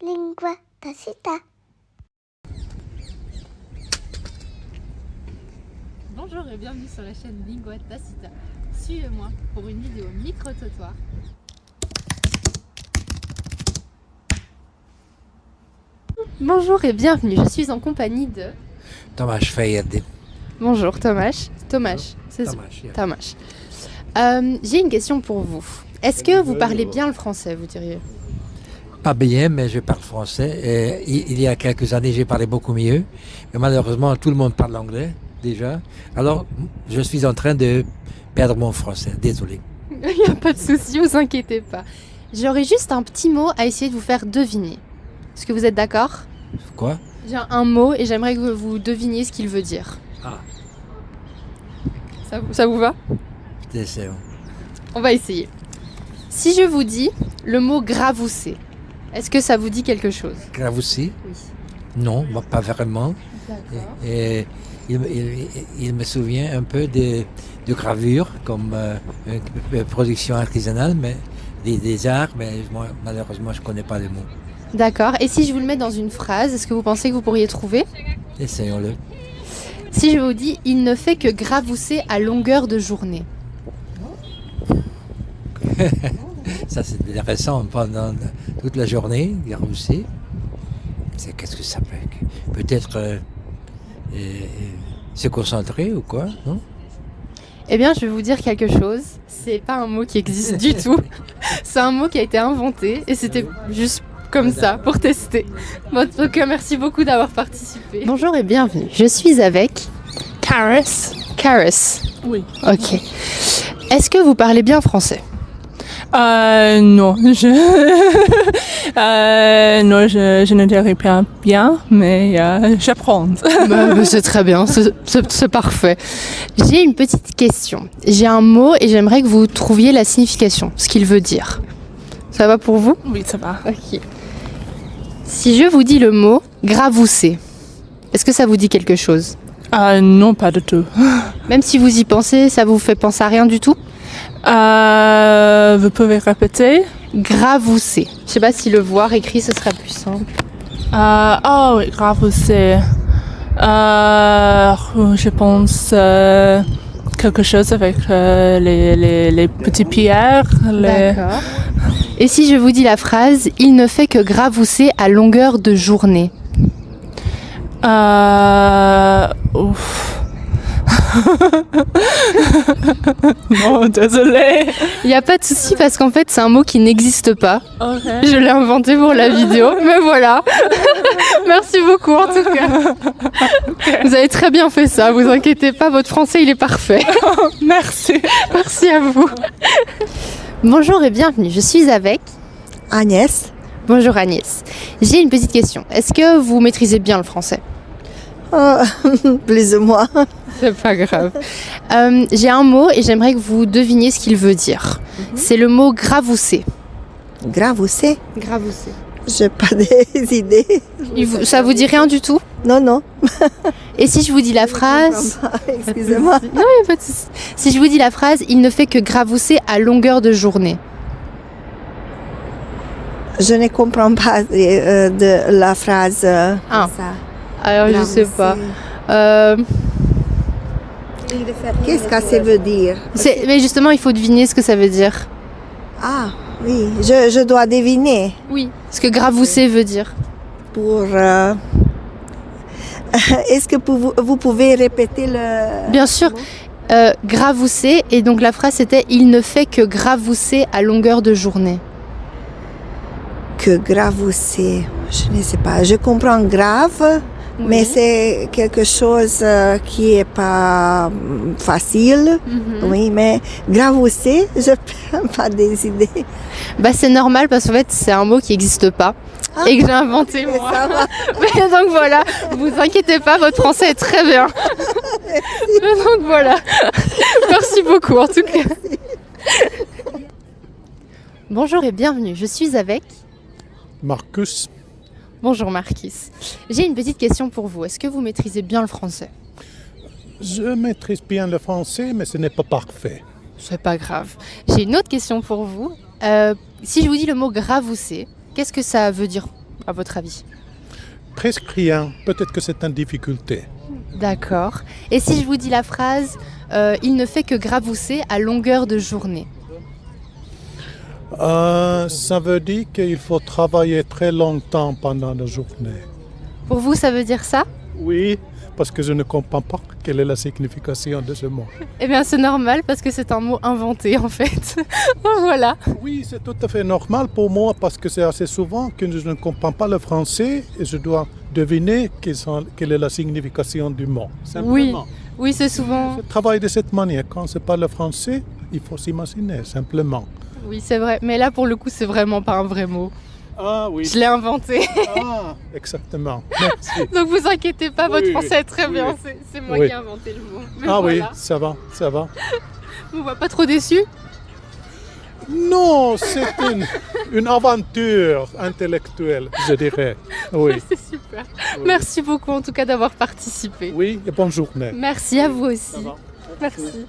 Lingua tacita. Bonjour et bienvenue sur la chaîne Lingua Tacita. Suivez-moi pour une vidéo micro-trottoir. Bonjour et bienvenue, je suis en compagnie de... Tomasz Fejérdi. Bonjour Tomasz. Tomasz, c'est ça. Tomasz. J'ai une question pour vous. Est-ce que vous parlez bien le français, vous diriez? Pas bien, mais je parle français. Il y a quelques années, j'ai parlé beaucoup mieux. Mais malheureusement, tout le monde parle anglais déjà. Alors, je suis en train de perdre mon français. Désolé. Il n'y a pas de souci, vous inquiétez pas. J'aurais juste un petit mot à essayer de vous faire deviner. Est-ce que vous êtes d'accord? Quoi? J'ai un mot et j'aimerais que vous deviniez ce qu'il veut dire. Ah, Ça vous va? essayons. On va essayer. Si je vous dis le mot gravoussé, est-ce que ça vous dit quelque chose? Gravoussi? Oui. Non, pas vraiment. D'accord. Et il me souvient un peu de gravure, comme une production artisanale, mais des arts, mais moi, malheureusement, je ne connais pas les mots. D'accord. Et si je vous le mets dans une phrase, est-ce que vous pensez que vous pourriez trouver? Essayons-le. Si je vous dis « il ne fait que gravousser à longueur de journée ». Ça, c'est intéressant pendant toute la journée, gravouser. Qu'est-ce que ça peut être? Peut-être se concentrer ou quoi, non? Eh bien, je vais vous dire quelque chose. C'est pas un mot qui existe du tout. C'est un mot qui a été inventé et c'était juste comme ça, pour tester. Bon, en tout cas, merci beaucoup d'avoir participé. Bonjour et bienvenue. Je suis avec... Caris. Caris. Oui. Ok. Est-ce que vous parlez bien français? Non, je ne dirais pas bien, mais j'apprends. C'est très bien, c'est parfait. J'ai une petite question. J'ai un mot et j'aimerais que vous trouviez la signification, ce qu'il veut dire. Ça va pour vous? Oui, ça va. Ok. Si je vous dis le mot gravousser, est-ce que ça vous dit quelque chose? Non, pas du tout. Même si vous y pensez, ça vous fait penser à rien du tout? Vous pouvez répéter? Gravousser. Je sais pas si le voir écrit, ce serait plus simple. Oh oui, grave, c'est... je pense quelque chose avec les petites pierres. D'accord. Et si je vous dis la phrase « il ne fait que gravousser à longueur de journée ». Ouf. Non, désolé. Il n'y a pas de souci parce qu'en fait c'est un mot qui n'existe pas. Okay. Je l'ai inventé pour la vidéo, mais voilà. Merci beaucoup en tout cas. Vous avez très bien fait ça, vous inquiétez pas, votre français il est parfait. Merci. Merci à vous. Bonjour et bienvenue, je suis avec Agnès. Bonjour Agnès. J'ai une petite question. Est-ce que vous maîtrisez bien le français? Plus ou moins. C'est pas grave. J'ai un mot et j'aimerais que vous deviniez ce qu'il veut dire. C'est le mot gravousser. Gravousser. Gravousser. J'ai pas des idées. Ça vous dit rien du tout? Non, non. Et si je vous dis la phrase... Excusez-moi. Non, il n'y a pas de souci. Si je vous dis la phrase, il ne fait que gravousser à longueur de journée. Je ne comprends pas de la phrase. Ah. Ça. Alors, je sais pas. Qu'est-ce que ça veut dire? Mais justement, il faut deviner ce que ça veut dire. Ah, oui. Je dois deviner. Oui. Ce que gravousser veut dire. Pour. Est-ce que vous pouvez répéter le. Bien sûr. Gravousser. Et donc, la phrase c'était « il ne fait que gravousser à longueur de journée ». Que gravousser. Je ne sais pas. Je comprends grave. Oui. Mais c'est quelque chose qui est pas facile. Oui, mais gravousser, je n'ai pas des idées. Bah, c'est normal parce qu'en fait, c'est un mot qui n'existe pas et que j'ai inventé moi. Ça va. Mais donc voilà, vous inquiétez pas, votre français est très bien. Donc voilà. Merci beaucoup en tout cas. Bonjour et bienvenue, je suis avec Marcus. Bonjour Marcus. J'ai une petite question pour vous. Est-ce que vous maîtrisez bien le français? Je maîtrise bien le français, mais ce n'est pas parfait. C'est pas grave. J'ai une autre question pour vous. Si je vous dis le mot gravousser, qu'est-ce que ça veut dire à votre avis? Presque rien. Peut-être que c'est une difficulté. D'accord. Et si je vous dis la phrase il ne fait que gravousser à longueur de journée? Ça veut dire qu'il faut travailler très longtemps pendant la journée. Pour vous, ça veut dire ça? Oui, parce que je ne comprends pas quelle est la signification de ce mot. Eh bien, c'est normal parce que c'est un mot inventé en fait. Voilà. Oui, c'est tout à fait normal pour moi parce que c'est assez souvent que je ne comprends pas le français et je dois deviner quelle est la signification du mot. Simplement. Oui, c'est souvent. Je travaille de cette manière. Quand c'est pas le français, il faut s'imaginer simplement. Oui, c'est vrai. Mais là, pour le coup, c'est vraiment pas un vrai mot. Ah oui. Je l'ai inventé. Ah, exactement. Merci. Donc vous inquiétez pas, votre Oui, français est très oui, bien. oui. C'est moi Oui. qui ai inventé le mot. Mais Ah voilà. oui, ça va, ça va. Vous voyez pas trop déçu? Non, c'est une aventure intellectuelle, je dirais. Oui. C'est super. Merci beaucoup en tout cas d'avoir participé. Oui, et bonne journée. Merci à vous aussi. Ça va. Merci.